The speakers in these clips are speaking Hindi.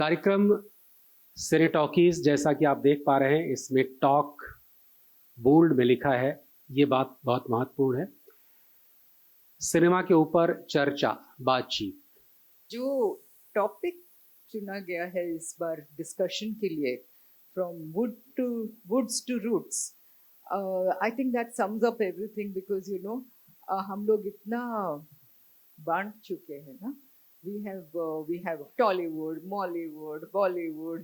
कार्यक्रम सिने टॉकीज, जैसा कि आप देख पा रहे हैं, इसमें टॉक बोल्ड में लिखा है। ये बात बहुत महत्वपूर्ण है। सिनेमा के ऊपर चर्चा, बातचीत। जो टॉपिक चुना गया है इस बार डिस्कशन के लिए, from woods to roots, I think that sums up everything, because हम लोग इतना बांट चुके हैं ना. We have Tollywood, Mollywood, Bollywood,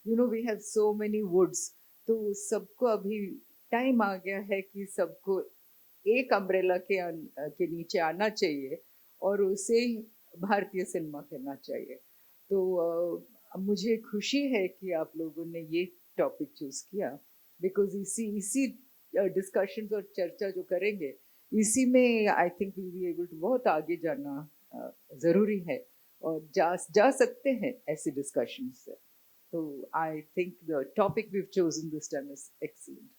we have so many woods. तो सबको अभी टाइम आ गया है कि सबको एक अम्ब्रेला के नीचे आना चाहिए और उसे भारतीय सिनेमा करना चाहिए. तो मुझे खुशी है कि आप लोगों ने ये टॉपिक चूज किया, बिकॉज इसी डिस्कशंस और चर्चा जो करेंगे, इसी में I think will be able to बहुत आगे जाना ज़रूरी है, और जा सकते हैं ऐसे डिस्कशन से. तो I think the topic we have chosen this time is excellent.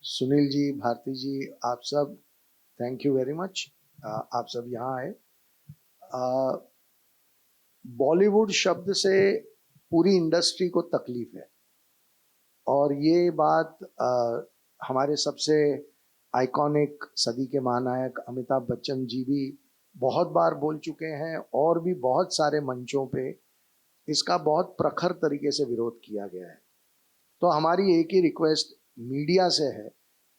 Sunil ji, Bharati ji, आप सब थैंक यू वेरी मच. आप सब यहाँ आए. बॉलीवुड शब्द से पूरी इंडस्ट्री को तकलीफ है, और ये बात हमारे सबसे आइकॉनिक सदी के महानायक अमिताभ बच्चन जी भी बहुत बार बोल चुके हैं, और भी बहुत सारे मंचों पे इसका बहुत प्रखर तरीके से विरोध किया गया है. तो हमारी एक ही रिक्वेस्ट मीडिया से है,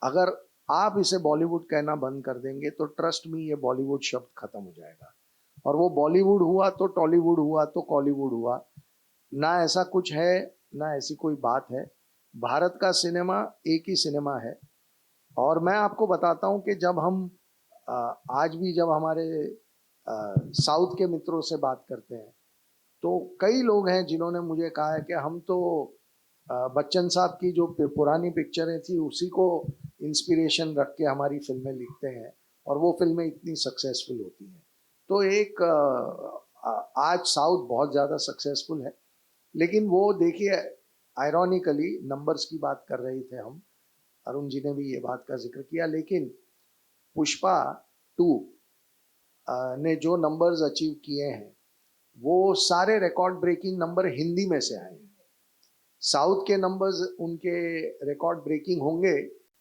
अगर आप इसे बॉलीवुड कहना बंद कर देंगे तो ट्रस्ट मी, ये बॉलीवुड शब्द खत्म हो जाएगा. और वो बॉलीवुड हुआ तो टॉलीवुड हुआ तो कॉलीवुड हुआ, ना ऐसा कुछ है, ना ऐसी कोई बात है. भारत का सिनेमा एक ही सिनेमा है. और मैं आपको बताता हूँ कि जब हम आज भी जब हमारे साउथ के मित्रों से बात करते हैं, तो कई लोग हैं जिन्होंने मुझे कहा है कि हम तो बच्चन साहब की जो पुरानी पिक्चरें थी उसी को इंस्पिरेशन रख के हमारी फिल्में लिखते हैं, और वो फिल्में इतनी सक्सेसफुल होती हैं. तो एक आज साउथ बहुत ज़्यादा सक्सेसफुल है, लेकिन वो देखिए, आयरॉनिकली नंबर्स की बात कर रहे थे हम, अरुण जी ने भी ये बात का जिक्र किया, लेकिन पुष्पा 2 ने जो नंबर्स अचीव किए हैं वो सारे रिकॉर्ड ब्रेकिंग नंबर हिंदी में से आए हैं. साउथ के नंबर्स उनके रिकॉर्ड ब्रेकिंग होंगे,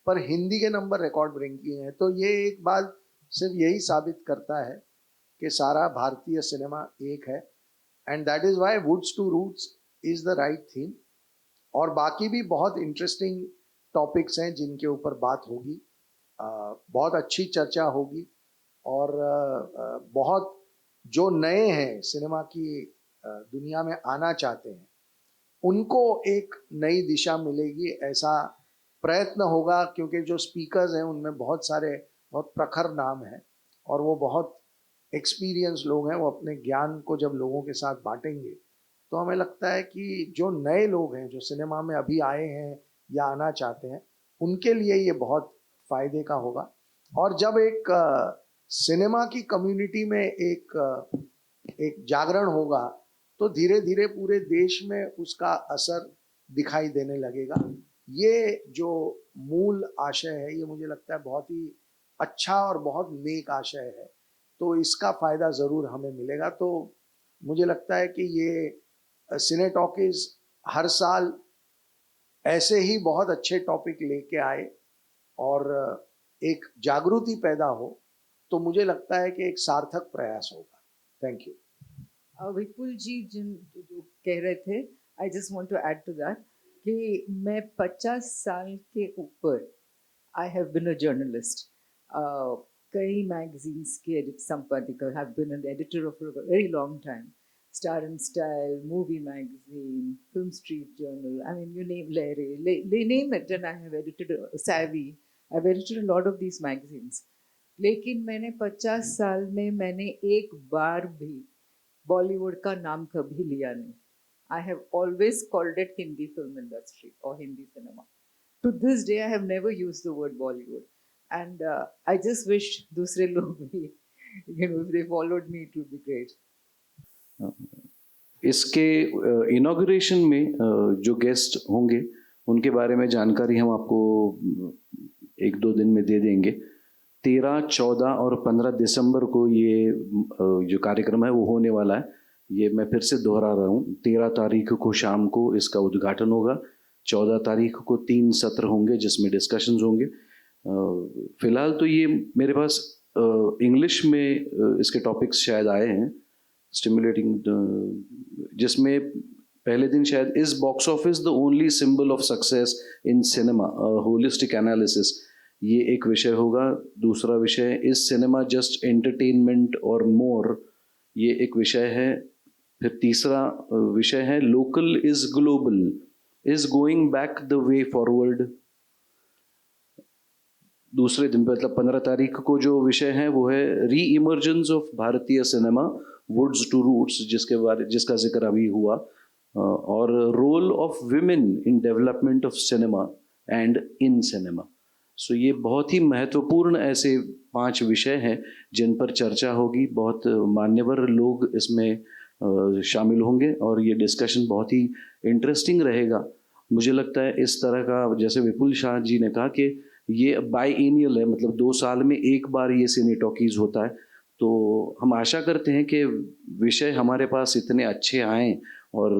पर हिंदी के नंबर रिकॉर्ड ब्रेकिंग हैं. तो ये एक बात सिर्फ यही साबित करता है कि सारा भारतीय सिनेमा एक है, and that is why woods to roots is the right theme. और बाकी भी बहुत इंटरेस्टिंग टॉपिक्स हैं जिनके ऊपर बात होगी, बहुत अच्छी चर्चा होगी, और बहुत जो नए हैं सिनेमा की दुनिया में आना चाहते हैं उनको एक नई दिशा मिलेगी, ऐसा प्रयत्न होगा. क्योंकि जो स्पीकर्स हैं उनमें बहुत सारे बहुत प्रखर नाम हैं, और वो बहुत एक्सपीरियंस लोग हैं. वो अपने ज्ञान को जब लोगों के साथ बांटेंगे, तो हमें लगता है कि जो नए लोग हैं, जो सिनेमा में अभी आए हैं या आना चाहते हैं, उनके लिए ये बहुत फायदे का होगा. और जब एक सिनेमा की कम्युनिटी में एक जागरण होगा, तो धीरे धीरे पूरे देश में उसका असर दिखाई देने लगेगा. ये जो मूल आशय है, ये मुझे लगता है बहुत ही अच्छा और बहुत नेक आशय है. तो इसका फायदा जरूर हमें मिलेगा. तो मुझे लगता है कि ये सिने टॉकीज हर साल ऐसे ही बहुत अच्छे टॉपिक लेके आए और एक जागृति पैदा हो, तो मुझे लगता है कि एक सार्थक प्रयास होगा. Thank you. विपुल जी जो कह रहे थे, I just want to add to that कि मैं 50 साल के ऊपर I have been a journalist. कई मैगजीन्स के संपादक, have been an editor of a very long time. Star and Style, Movie Magazine, Film Street Journal. I mean, you name Larry, name it, and I have edited Savvy. I've edited a lot of these magazines. लेकिन मैंने 50 साल में मैंने एक बार भी बॉलीवुड का नाम कभी लिया नहीं. I have always called it Hindi film industry और Hindi cinema. To this day I have never used the word Bollywood, and I just wish दूसरे लोग भी, if they followed me, it would be great. इसके इनॉग्रेशन में जो गेस्ट होंगे उनके बारे में जानकारी हम आपको 1-2 दिन में दे देंगे. 13, 14 और 15 दिसंबर को ये जो कार्यक्रम है वो होने वाला है। ये मैं फिर से दोहरा रहा हूँ, 13 तारीख को शाम को इसका उद्घाटन होगा, 14 तारीख को 3 सत्र होंगे जिसमें डिस्कशंस होंगे। फिलहाल तो ये मेरे पास इंग्लिश में इसके टॉपिक्स शायद आए हैं, स्टिमुलेटिंग, जिसमें पहले दिन शायद is box office the only symbol of success in cinema, holistic analysis, ये एक विषय होगा। दूसरा विषय इज सिनेमा जस्ट एंटरटेनमेंट और मोर, ये एक विषय है। फिर तीसरा विषय है local is global, is going back the way forward. दूसरे दिन मतलब 15 तारीख को जो विषय है वो है री इमर्जेंस ऑफ भारतीय सिनेमा वुड्स टू रूट्स, जिसका जिक्र अभी हुआ, और role of women in development of cinema and in cinema. So ये बहुत ही महत्वपूर्ण ऐसे 5 विषय हैं जिन पर चर्चा होगी। बहुत मान्यवर लोग इसमें शामिल होंगे और ये डिस्कशन बहुत ही इंटरेस्टिंग रहेगा। मुझे लगता है इस तरह का, जैसे विपुल शाह जी ने कहा कि ये बाईएनियल है, मतलब 2 साल में एक बार ये सिने टॉकीज होता है। तो हम आशा करते हैं कि विषय हमारे पास इतने अच्छे आएँ और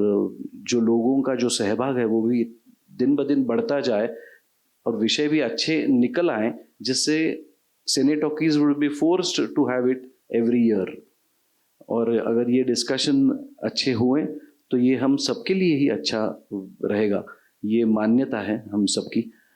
जो लोगों का जो सहभाग है वो भी दिन ब दिन बढ़ता जाए और विषय भी अच्छे निकल आए, जिससे cine talkies would be forced to have it every year. और अगर ये डिस्कशन अच्छे हुए तो ये हम सबके लिए ही अच्छा रहेगा, ये मान्यता है हम सबकी।